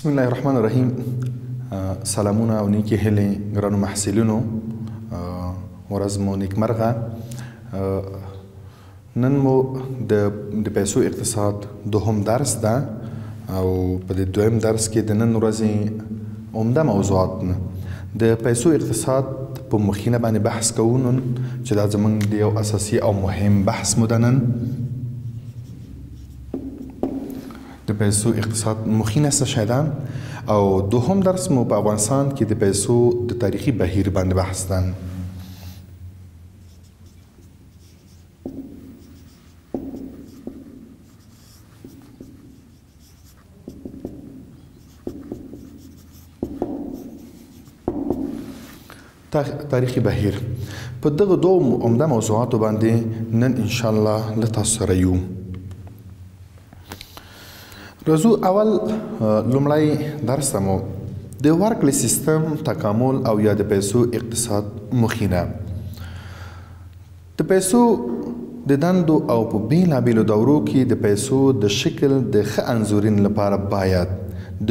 بسم الله الرحمن الرحیم. سلامونه او نیکی هیلې ګرانو محصلینو، ورځ مو نیکمرغه. نن مو د پیسو اقتصاد دوهم درس ده او په دې دویم درس کې د نن ورځې عمده موضوعات د پیسو اقتصاد په مخینه باندې بحث کوو نن، چې دا زموږ د یو اساسي او مهم بحث مو ده. نن د پیسو اقتصاد مخینه څه شی ده، او دوهم درس مو په افغانستان کې د پیسو د تاریخي بهیر باندې بحث ده. تاریخي بهیر په دغه دوه عمده موضوعاتو باندې نن ان شاء الله له تاسو سره یو. راځو اول لومړی درس مو د ورکړې سیستم تکامل او یا د پیسو اقتصاد مخینه. د پیسو د دندو او په بیلابیلو دورو کې د پیسو د شکل د ښه انځورین لپاره باید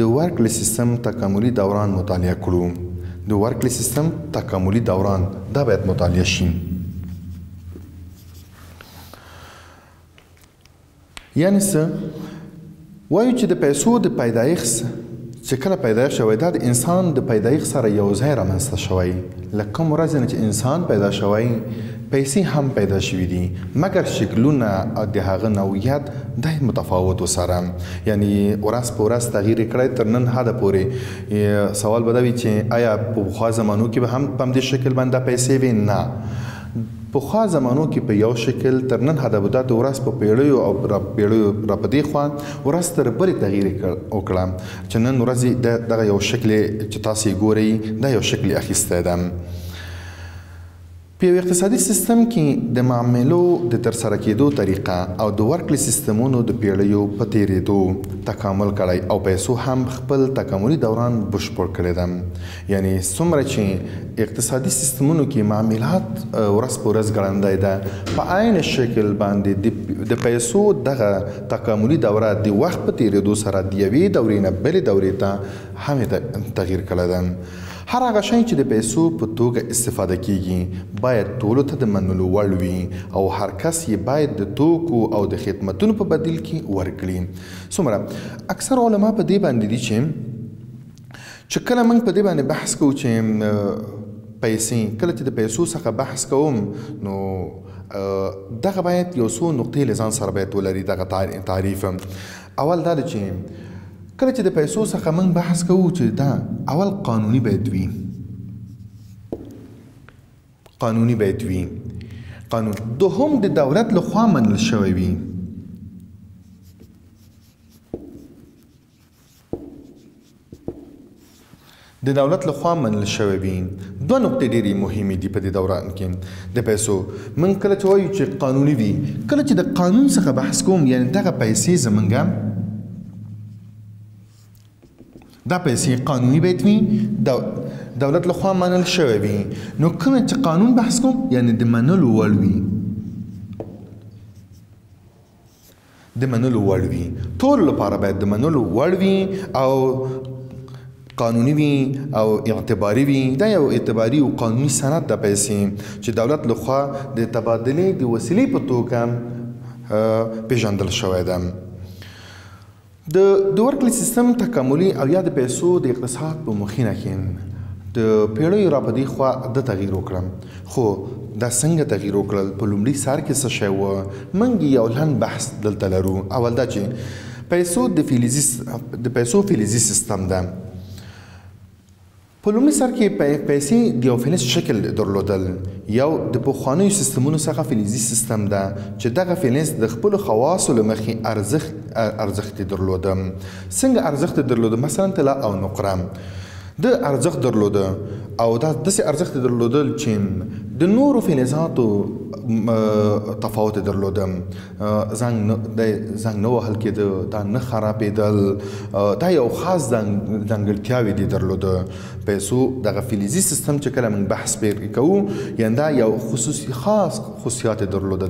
د ورکړې سیستم تکاملي دوران مطالعه کړو. د ورکړې سیستم تکاملي دوران دا باید مطالعه شي. یعنې څه وایو چې د پیسو د پیدایښت چې کله پیدایښت شوی دا د انسان د پیدایښت سره یو ځای رامنځته شوی. له کوم ورځې نه چې انسان پیدا شوی پیسې هم پیدا شوي دي، مګر شکلونه د هغه نوعیت دی متفاوت وسره، یعنی ورځ په ورځ تغییر کړی تر نن حده پورې. سوال به دا وي چې آیا په پخوا زمانو کې به هم په همدې شکل باندې پیسې وي؟ نه، پخوا زمانو کې په یو شکل تر نن حده به دا د ورځ په پیړیو او پیړیو را په دې خوا ورځ تر بلې تغییر وکړه چې نن ورځې دغه یو شکل چې تاسې ګورئ دا یو شکل اخیستی ده. په یو اقتصادي سیستم کې د معاملو د ترسره کېدو طریقه او د ورکړې سیستمونو د پیړیو په تېرېدو تکامل کړی او پیسو هم خپل تکاملي دوران بشپړ کړی ده. یعنی څومره چې اقتصادي سیستمونو کې معاملات ورځ په ورځ ګړندی ده، په عین شکل باندې د پیسو دغه تکاملي دوره د وخت په تېرېدو سره د یوې دورې نه بلې دورې ته هم تغییر کړی ده. هر هغه شی چې د پیسو په توګه استفاده کیږي باید ټولو ته د منلو وړ وي او هر کس یې باید د توکو او د خدمتونو په بدل کې ورکړي. څومره اکثر علما په دې باندې دي چې کله موږ په دې باندې بحث کوو چې پیسې، کله چې د پیسو څخه بحث کوم نو دغه باید یو څو نقطې له ځان سره باید ولري. دغه تعریف اول دا ده چې کله چې د پیسو څخه موږ بحث کوو چې دا اول قانوني باید وي. قانوني باید وي. قانون دوهم د دولت لخوا منل شوی وي. د دولت لخوا منل شوی وي. دوه نقطې ډېرې مهمې دي په دې دوران کې د پیسو. موږ کله چې وایو چې قانوني وي، کله چې د قانون څخه بحث کوم یعنی دغه پیسې زموږ دا پیسې قانوني باید وي، دولت لخوا منل شوی وي. نو کوم چې قانون بحث کوم یعنی د منلو وړ وي. د منلو وړ وي، ټولو لپاره باید د منلو وړ وي او قانوني وي او اعتباري وي. دا یو اعتباري او قانوني سند د پیسې چې دولت لخوا د تبادلې د وسیلې په توګه پیژندل شوی ده. د ورکړې سیستم تکاملي او یا د پیسو د اقتصاد په مخینه کې د پیړیو را په دې خوا د تغییر وکړم. خو دا څنګه تغییر وکړل؟ په لومړي سر کې څه شی و؟ موږ یو لنډ بحث دلته لرو. اول دا چې د پیسو فلزي سیستم ده. په لومړي سر کې پیسې د یو فلز شکل درلودل. یو د پخوانیو سیستمونو څخه فلزي سیستم ده چې دغه فلز د خپلو خواصو له مخې ارزښت درلوده. څنګه ارزښت درلوده؟ مثلا طلا او نقره د ارزښت درلوده او دا داسې ارزښت درلودل چې د نورو فلزاتو تفاوت درلوده. زنګ نه وهل کېده، دا نه خرابېدل، دا یو خاص ځانګړتیاوې دي درلوده. پیسو دغه فلزي سیستم چې کله موږ بحث پرې کوو، یعنې دا یو خاص خصوصیات درلوده.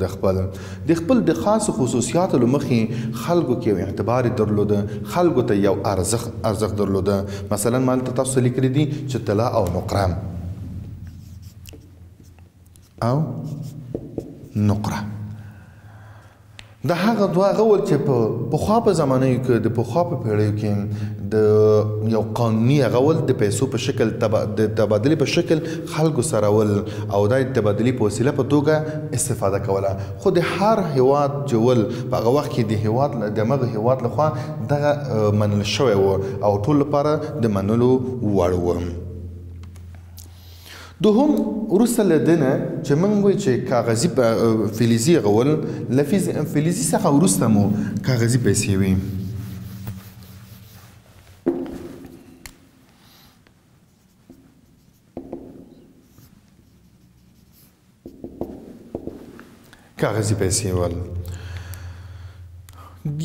د خپل د خاصو خصوصیاتو له مخې خلکو کې یو اعتبار درلوده، خلکو ته یو ارزښت درلوده. مثلا ما دلته تاسو لیکلي دي چې طلا او نقره دا هغه دوه غول چې په پخوا په زمانو کې د پخوا په پیړیو کې د یو قانوني غول د پیسو په شکل د تبادلې په شکل خلکو سره ول او دا د تبادلې په وسیله په توګه استفاده کوله. خو د هر هیواد جول په هغه وخت کې د مغه هیواد لخوا دغه منل شوی و او ټول لپاره د منلو وړ و. دوهم وروسته له دې نه چې موږ وایو چې کاغذي فلزي غول له فلزي څخه وروسته مو کاغذي پیسې وي. کاغذي پیسې ول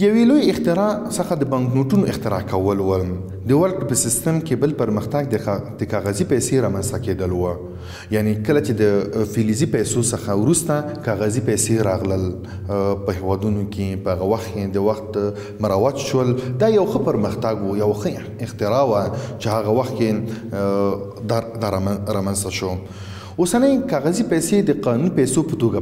یوې لوی اختراع څخه د بانکنوټونو اختراع کول ول. د ورک په سیستم کې بل پرمختګ د کاغذي پیسې رامنځته کېدل و. یعنی کله چې د فلزي پیسو څخه وروسته کاغذي پیسې راغلل په هیوادونو کې، په هغه وخت کې د وخت مروج شول. دا یو ښه پرمختګ و، یو ښه اختراع وه چې هغه وخت کې دا رامنځته شو. اوسنۍ کاغذي پیسې د قانوني پیسو په توګه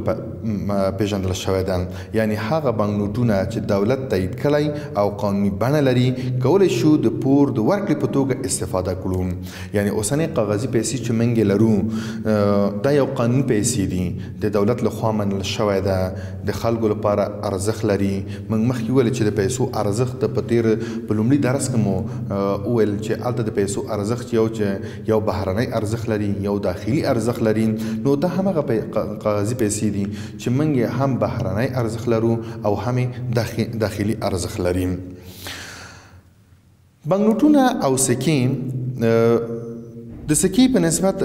پیژندل شوی ده. یعنی هغه بانکنوټونه چې دولت تایید کړی او قانوني بڼه لري کولی شو د پور د ورکړې په توګه استفاده کړو. یعنی اوسنۍ کاغذي پیسې چې موږ لرو دا یو قانوني پیسې دي، د دولت لخوا منل شوی ده، د خلکو لپاره ارزښت لري. موږ مخکې ویل چې د پیسو ارزښت په لومړي درس کې مو وویل چې هلته د پیسو ارزښت یو بهرنی ارزښت لري، یو داخلي ارزښت لري. نو دا همغه کاغذي پیسې دي چې موږ هم بهرنی ارزښت لرو او هم داخلي ارزښت لري. بانکنوټونه او سکې، د سکې په نسبت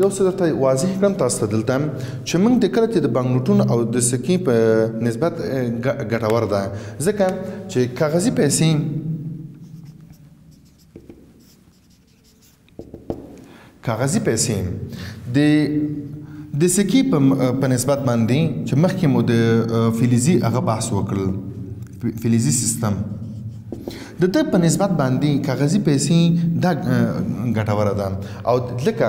یو څه درته واضح کړم تاسو ته دلته چې موږ د کله چې د بانکنوټونو او د سکې په نسبت ګټور ده، ځکه چې کاغذي پیسې د سکې په نسبت باندې چې مخکې مو د فلزي هغه بحث وکړل، فلزي سیستم د دې په نسبت باندې کاغذي پیسې دا ګټوره ده. او لکه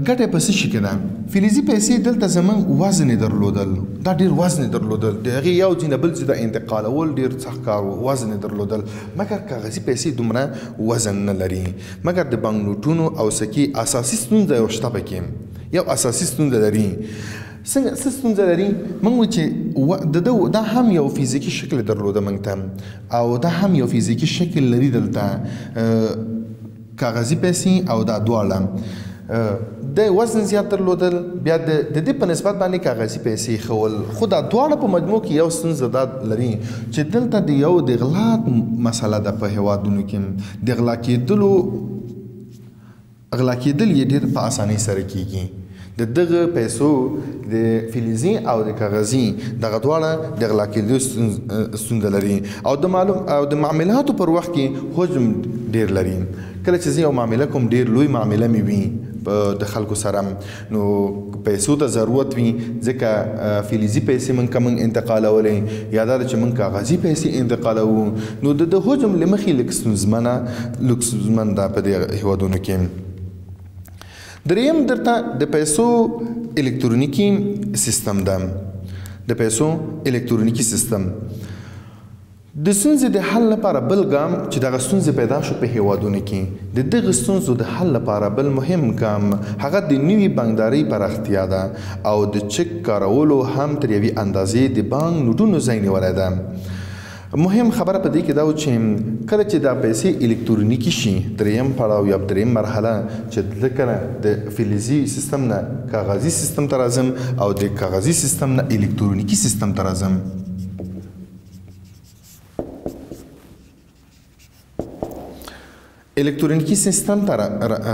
ګټه په څه شي کې ده؟ فلزي پیسې دلته زموږ وزن درلودل، دا ډېر وزن درلودل، د هغې یو ځای نه بل ځای ته انتقالول ډېر سخت کار و، وزن درلودل. مګر کاغذي پیسې دومره وزن نه لري. مګر د بانکنوټونو او سکې اساسي ستونزه یو شته پکې، یو اساسي ستونزه لري. څه ستونزه لري؟ موږ وایو چې دا هم یو فزیکي شکل درلوده موږ ته، او دا هم یو فزیکي شکل لري دلته کاغذي پیسې او دا دواړه د وزن زیات درلودل، بیا د دې په نسبت باندې کاغذي پیسې خول. خو دا دواړه په مجموع کې یو ستونزه دا لري چې دلته د یو د غلا مسله ده په هیوادونو کې. د غلا کېدل یې ډېر په اسانۍ سره کېږي. د دغه پیسو د فلزي او د کاغذي دغه دواړه د غلا کېدو ستونزه لري او د معاملاتو پر وخت کې حجم ډېر لري. کله چې زه یو معامله کوم، ډېر لوی معامله مې وي د خلکو سره، نو پیسو ته ضرورت وي، ځکه فلزي پیسې موږ انتقالولی یا دا چې موږ کاغذي پیسې انتقالوو، نو د حجم له مخې لږ ستونزمن ده په دې هیوادونو کې. دریم درته د پیسو الکترونیکي سیستم ده. د پیسو الکترونیکي سیستم د ستونزې د حل لپاره بل ګام چې دغه ستونزې پیدا شو په هیوادونو کې، د دغه ستونزو د حل لپاره بل مهم ګام هغه د نوي بانکدارۍ پراختیا ده او د چک کارولو هم تر یوې اندازې د بانک نوټونو ځای نیولی ده. مهم خبره په دې کې دا و چې کله چې دا پیسې الکترونیکي شي، دریم پړاو یا دریم مرحله چې لکه د فلزي سیستم نه کاغذي سیستم ته راځم او د کاغذي سیستم نه الکترونیکي سیستم ته راځم. الکترونیکي سیستم ته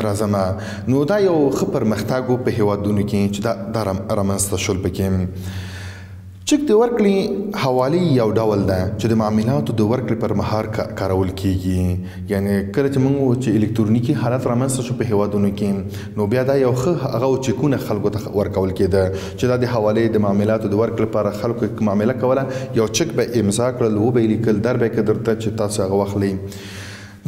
راځم نو دا یو ښه پرمختګ و په هیوادونو کې چې دا رامنځته شول پکې چک د ورکړې حوالې یو ډول ده چې د معاملاتو د ورکړې پر مهال کارول کیږي یعنی کله چې موږ چې الکترونیکي حالت رامنځته شو په هیوادونو کې نو بیا دا یو ښه هغه چکونه خلکو ته ورکول کېده چې دا د حوالې د معاملاتو د ورکړې لپاره خلکو معامله کوله یو چک به امضا کړل وبه یې لیکل در به یې درته چې تاسو هغه واخلئ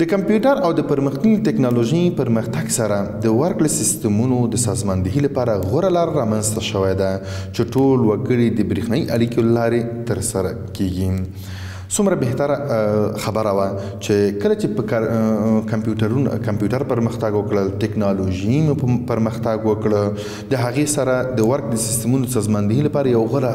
د کمپیوټر او د پرمختللې ټکنالوژي پرمختګ سره د ورکړې سیستمونو د سازماندهي لپاره غوره لار رامنځته شوې ده چې ټول وګړي د برېښنایي اړیکو له لارې ترسره کیږي څومره بهتره خبره وه چې کله چې په کمپیوټر پرمختګ وکړل ټکنالوژي مو پرمختګ وکړه د هغې سره د ورک د سیستمونو سازماندهي لپاره یو غوره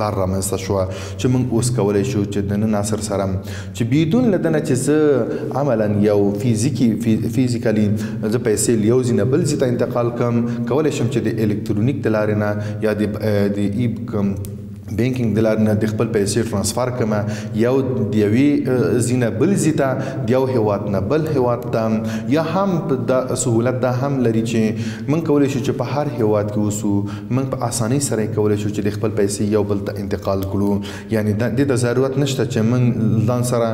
لار رامنځته شوه چې موږ اوس کولی شو چې د نن عصر سره چې بدون له دنه چې زه عملا یو فیزیکلي زه پیسې له یو ځای نه بل ځای ته انتقال کړم کولی شم چې د الکترونیک د لارې نه یا د بینکینګ د لارې نه د خپل پیسې ټرانسفر کړم یو د یوې ځای نه بل ځای ته د یو هیواد نه بل هیواد ته یا هم دا سهولت دا هم لري چې موږ کولی شو چې په هر هیواد کې اوسو موږ په اسانۍ سره کولی شو چې د خپل پیسې یو بل ته انتقال کړو یعنی د ته ضرورت نشته چې موږ ځان سره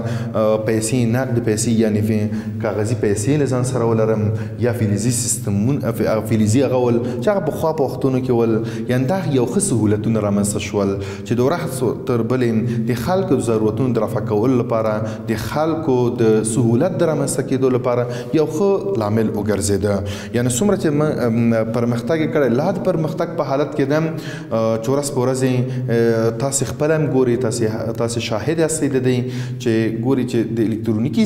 پیسې نقد پیسې یعنی کاغذي پیسې له ځان سره ولرم یا فلزي سیستمونه فلزي هغه ول چې هغه پخوا په وختونو کې ول یعنی دا یو ښه سهولتونه رامنځته شول چې د ورځ تر بلې د خلکو د ضرورتونو د رفع کولو لپاره د خلکو د سهولت د رامنځته کېدو لپاره یو ښه لامل وګرځېده یعنی څومره چې پرمختګ یې کړی لا د پرمختګ په حالت کې ده چې ورځ په ورځ تاسې خپله هم ګورئ تاسې شاهد یاستئ د دې چې ګورئ چې د الکترونیکي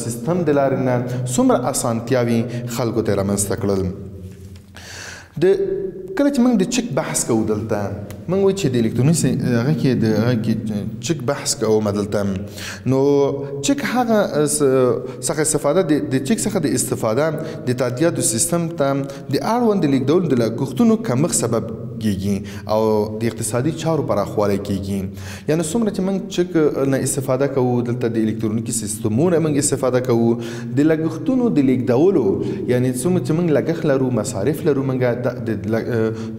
سیستم د لارې نه څومره اسانتیاوې خلکو ته یې رامنځته کړل کله چې موږ د چک بحث کوو دلته موږ وایو چې د الکترونیکي هغه کې چک بحث کوو دلته نو چک هغه څخه استفاده د چک څخه د استفاده د تادیاتو سیستم ته د اړوند لیږدولو د لګښتونو کمښت سبب کیږي او د اقتصادي چارو پراخوالی کیږي یعنی څومره چې موږ چک نه استفاده کوو دلته د الکترونیکي سیستمونو موږ استفاده کوو د لګښتونو د لیږدولو یعنی څومره چې موږ لګښت لرو مصارف لرو موږ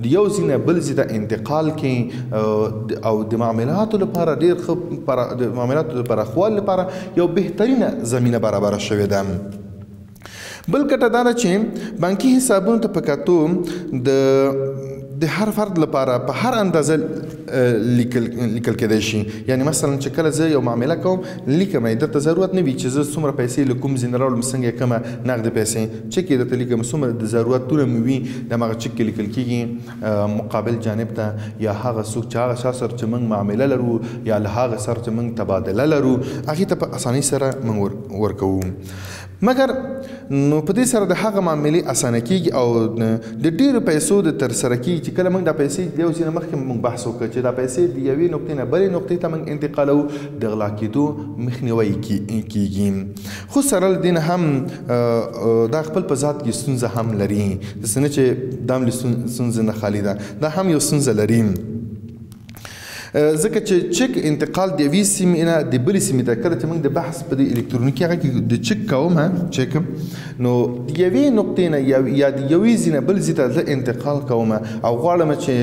د یو ځای نه بل ځای ته انتقال کې او د معاملاتو لپاره ډېر ښه د معاملاتو د پراخوالي لپاره یو بهترینه زمینه برابره شوې ده بل ګټه دا ده چې بانکي حسابونو ته په کتو د هر فرد لپاره په هر اندازه لیکل کېدای شي یعنی مثلا چې کله زه یو معامله کوم لیکم درته ضرورت نه وي چې زه څومره پیسې له کوم ځای نه راوړم څنګه یې کمه نقد پیسې چک یې درته لیکم څومره د ضرورتونه مې وي د هماغه چک کې لیکل کېږي مقابل جانب ته یا هغه څوک چې هغه چا سره چې موږ معامله لرو یا له هغه سره چې موږ تبادله لرو هغې ته په اسانۍ سره موږ ورکوو مګر نو په دې سره د هغه معاملې اسانه کېږي او د ډېرو پیسو د ترسره کېږي چې کله موږ دا پیسې د یو ځای نه مخکې موږ بحث وکړو چې دا پیسې د یوې نقطې نه بلې نقطې ته موږ انتقالوو د غلا کېدو مخنیوی کېږي خو سره له دې نه هم دا خپل په ذات کې ستونزه هم لري داسې نه چې دا هم له ستونزې نه خالي ده دا هم یو ستونزه لري ځکه چې چک انتقال د یوې سیمې نه د بلې سیمې ته کله چې موږ د بحث په دې الکترونیکي هغه کې د چک کوم چک نو د یوې نقطې نه یا د یوې ځای نه بل ځای ته زه انتقال کوم او غواړم چې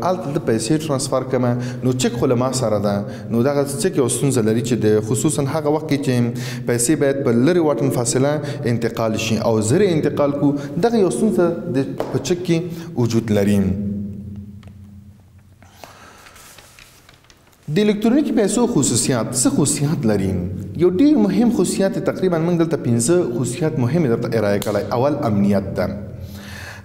هلته د پیسې ټرانسفر کړم نو چک خو له ما سره ده نو دغه چک یو ستونزه لري چې د خصوصا هغه وخت کې چې پیسې باید په لرې واټن فاصله انتقال شي او زر انتقال کو دغه یو ستونزه په چک کې وجود لري د الکترونیکي پیسو خصوصیات څه خصوصیات لري یو ډېر مهم خصوصیات تقریبا موږ دلته 15 خصوصیات مهمې درته ارائه کړی اول امنیت ده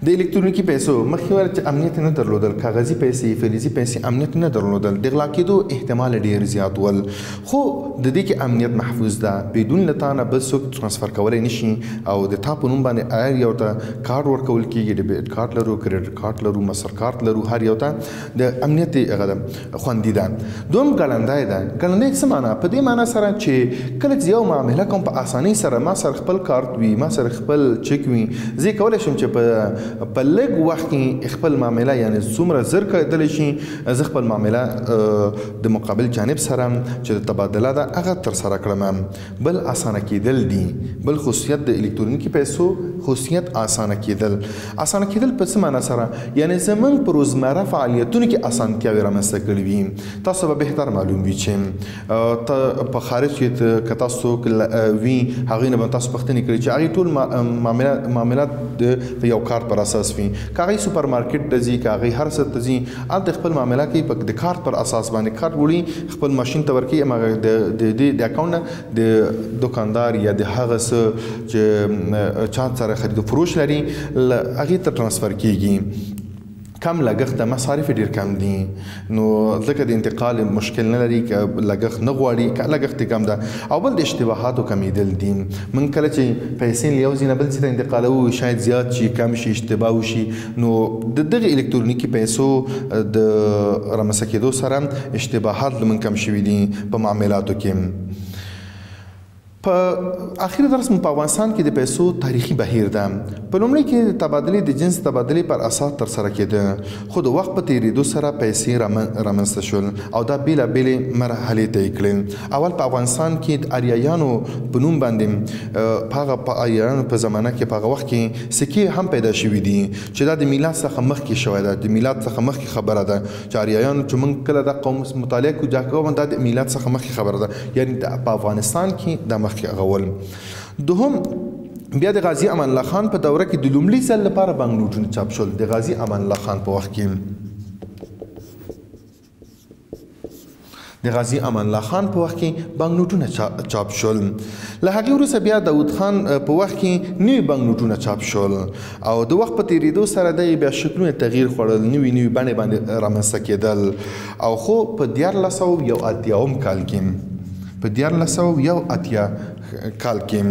د الکترونیکي پیسو مخکې ویل چې امنیت نه درلودل کاغذي پیسې فلزي پیسې امنیت نه درلودل د غلا کېدو احتمال ډېر زیات ول خو د دې کې امنیت محفوظ ده بدون له تا نه بل څوک ټرانسفر کولی نشي او د تا په نوم باندې هر یو ته کارډ ورکول کېږي ډیبټ کارت لرو کریډټ کارت لرو مستر کارت لرو هر یو ته د امنیت هغه ده خوندي ده دوم ګړندی ده ګړندی څه معنا په دې معنا سره چې کله چې یو معامله کوم په اسانۍ سره ما سره خپل کارت وي ما سره خپل چک وي زه کولی شم چې په په لږ وخت کې خپل معامله یعنی څومره زر کېدلی شي زه خپل معامله د مقابل جانب سره چې د تبادله ده هغه ترسره کړم. بل اسانه کېدل دي. بل خصوصیت د الکترونیکي پیسو خصوصیت اسانه کېدل. اسانه کېدل په څه معنا سره؟ یعنی زموږ په روزمره فعالیتونو کې اسانتیاوې رامنځته کړي وي. تاسو به بهتر معلوم وي چې په خارج کې که تاسو وي هغوی نه به تاسو پوښتنې کړي چې هغوی ټول معاملات په یو کارت پر اساس وي. که هغوی سوپر مارکیټ ته ځي، که هغوی هر څه ته ځي، هلته خپل معامله کوي د کارت پر اساس باندې. کارت وړي خپل ماشین ته ورکوي، هماغه د اکاونټ نه د دوکاندار یا د هغه څه چې چا سره خرید و فروش لري هغې ته ترانسفر کېږي. کم لګښت د مصارف ډېر کم دي، نو ځکه د انتقال مشکل نه لري، که لګښت نه غواړي، که لګښت یې کم ده. او بل د اشتباهاتو کمیدل دي. موږ کله چې پیسې له یو ځای نه بل ځای ته انتقالوو شاید زیات شي، کم شي، اشتباه وشي، نو د دغې الکترونیکي پیسو د رامنځته کېدو سره اشتباهات لمن کم شوي دي په معاملاتو کې. په اخر درس مو په افغانستان کې د پیسو تاریخي بهیر ده. په لومړي کې د تبادلې د جنس تبادلې پر اساس ترسره کېده، خو د وخت په تېرېدو سره پیسې رامنځته شول او دا بېلابېلې مرحلې طی کړې. اول په افغانستان کې د اریایانو په نوم باندې په اریایانو په زمانه کې په هغه وخت کې سکې هم پیدا شوي دي چې دا د میلاد څخه مخکې شوی ده. د میلاد څخه مخکې خبره ده چې اریایانو چې موږ کله دا قوم مطالعه کوو دا د میلاد څخه مخکې خبره ده، یعنی په افغانستان کې دا غول. دوهم بیا د غازي امان الله خان په دوره کې د لومړي ځل لپاره بانک نوټونه چاپ شول. د غازي امان الله خان په وخت د غازي امان الله خان په وخت کې بانک نوټونه چاپ شول. له هغې وروسته بیا داود خان په وخت کې نوي بانک نوټونه چاپ شول او د وخت په تېرېدو سره دغې بیا شکلونه تغییر خوړل، نوي بڼې باندې رامنځته کېدل. او خو په 1481 کال کې په 1481 کال کې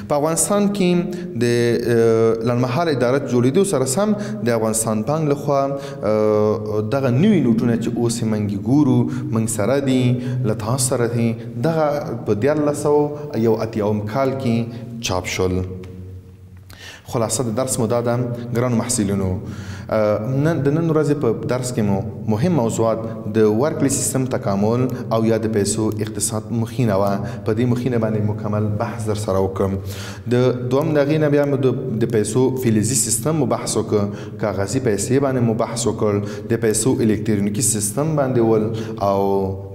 په افغانستان کې د لنډمهاله عدالت جوړېدو سره سم د افغانستان بانک لخوا دغه نوي نوټونه چې اوس یې موږ ګورو موږ سره دي، له تاسو سره دي، دغه په 1481 کال کې چاپ شول. خلاصه د درس مو دا ده ګرانو محصلینو، د نن ورځې په درس کې مو مهم موضوعات د ورکلی سیستم تکامل او یا د پیسو اقتصاد مخینه وه. په دې مخینه باندې مکمل بحث در سره وکړم. د دوم د هغې نه بیا مو د پیسو فلزي سیستم مو بحث وکړ، کاغذي پیسې باندې مو بحث وکړ، د پیسو الکترونیکي سیستم باندې ول او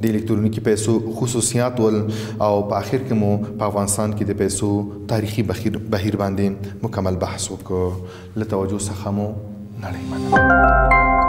د الکترونیکي پیسو خصوصیات ول، او په آخر کې مو په افغانستان کې د پیسو تاریخي بهیر باندې مکمل بحث وکړو. له توجه څخه مو نړۍ مننه.